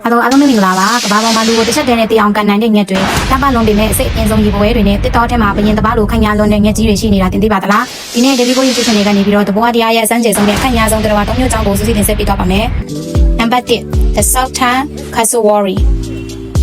Hello, I don't know lava, the Baba Malu, the Saturday on Canada, Tabalon, the Messi, and some people in it, the Totema, and the Balu, Kanyalon, and Yeti, in the Batala, in a delivery to Senegal, the body, I Sanchez, and the Kanyas on the Watonio Jungle, sitting in Sepitopame. Number 10, the Sultan Kasawari.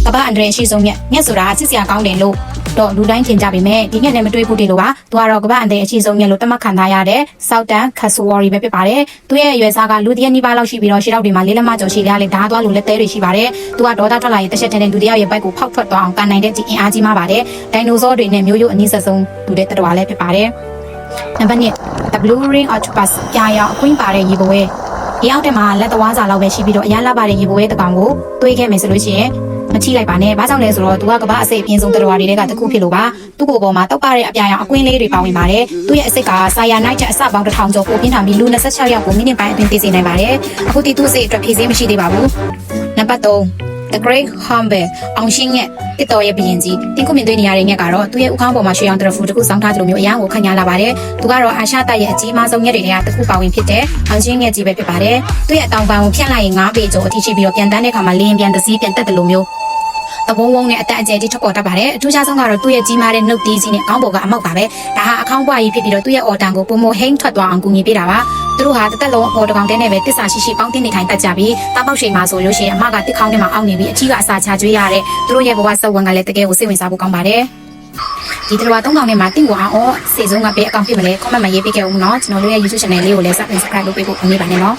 Kaba Andre, she's on Yasura, Sisia County Low. တော့လူတိုင်းထင်ကြပေမဲ့ဒီညနေမတွေ့ဖို့တည်းလို့ပါသူကတော့ကမ္ဘာအန်တဲ့အရှိဆုံးညလို့တမတ်ခံထားရတဲ့ Sultan Kasawari ပဲဖြစ်ပါတယ်သူရဲ့ရွယ်စားကလူတရက်နီးပါးလောက်ရှိပြီးတော့ရှေ့တော့ဒီမှာလေးလက်မကျော်ရှိရလေဓာတ်သွားလို့လက်သေးတွေရှိပါတယ်သူကဒေါသထွက်လာရင်တစ်ချက်တည်းနဲ့လူတယောက်ရဲ့ဘက်ကိုဖောက်ထွက်သွားအောင်ကန်နိုင်တဲ့ဒီအင်အားကြီးမှပါတယ်ဒိုင်နိုဆောတွေနဲ့မျိုးရိုးအနည်းဆက်ဆုံးလူတဲ့တော်လည်းဖြစ်ပါတယ်နံပါတ် The Blue Ring Octopus ကြာရောက်အကွင်းပါတဲ့ရေဘဝဲဒီအောက်ထဲမှာလက်သွားစာလောက်ပဲရှိပြီးတော့အရန်လာပါတဲ့ရေဘဝဲတကောင်ကိုတွေးခဲ့မယ်ဆိုလို့ရှိရင်မချိလိုက်ပါနဲ့ဘာကြောင့်လဲဆိုတော့သူကကမ္ဘာအစိတ်အပြင်းဆုံးတော်တွေကတခုဖြစ်လို့ပါသူ့ကိုယ်ပေါ်မှာတောက်ပတဲ့အပြာရောင်အကွင်းလေးတွေပါဝင်ပါတယ်သူ့ရဲ့အစိတ်ကဆာယာနိုက်တဲ့အစပေါင်း1000ကျော်ပိုပြင်းထန်ပြီးလူ26ယောက်ကိုမိနစ်ပိုင်းအတွင်းသိစေနိုင်ပါတယ်အခုတီသူ့အစိတ်အတွက်ဖြည့်ဆည်းမရှိသေးပါဘူးနံပါတ် 3 The Great Hornbill အောင်ရှင်းရဲ့တစ်တော်ရဲ့ဘရင်ကြီးတင်ခုမြင်တွေ့နေရတဲ့ညက်ကတော့သူ့ရဲ့ဥခေါင်းပေါ်မှာရွှေရောင်တရဖူတစ်ခုစောင်းထားသလိုမျိုးအရန်ကိုခန့်ညားလာပါတယ်သူကတော့အာရှတိုက်ရဲ့အကြီးမားဆုံးညက်တွေကတစ်ခုပါဝင်ဖြစ်တဲ့အောင်ရှင်းညက်ကြီးပဲဖြစ်ပါတယ်သူ့ရဲ့အတောင်ပံကိုဖြတ်လိုက်ရင်9ပေကျော်အထိရှိပြီးတော့ပြန်တန်းတဲ့အခါမှာလင်းပြန်တစည်းပြန်တက်တယ်လို့မျိုးတဘုံဝုံနဲ့အတက်အကျယ်ကြီးထွက်ပေါ်တတ်ပါတယ်အထူးခြားဆုံးကတော့သူ့ရဲ့ကြီးမားတဲ့နှုတ်သီးကြီးနဲ့ခေါင်းပေါ်ကအမောက်ပါပဲဒါဟာအခေါင်းပွားကြီးဖြစ်ပြီးတော့သူ့ရဲ့အော်တန်ကိုပုံမဟိန်းထွက်သွားအောင်ကူညီပေးတာပါသူတို့ဟာတစ်သက်လုံးအပေါ်တကောင်တဲနဲ့ပဲတစ္ဆာရှိရှိပေါင်းတင်နေထိုင်တတ်ကြပြီးတောက်ပေါက်ရှိန်မှာဆိုလို့ရှိရင်အမကတစ်ခေါင်းထဲမှာအောက်နေပြီးအထီးကအစာချကျွေးရတဲ့သူတို့ရဲ့ဘဝဆက်ဝင်ကလည်းတကယ်ကိုစိတ်ဝင်စားဖို့ကောင်းပါတယ်ဒီတရဝ3000နဲ့မှာတင့်ကိုအောင်စေဆုံးကပေးအကောင့်ဖြစ်မလဲ comment မှာရေးပေးခဲ့ဦးနော်ကျွန်တော်တို့ရဲ့ YouTube channel လေးကိုလည်း subscribe လုပ်ပေးဖို့မမေ့ပါနဲ့နော်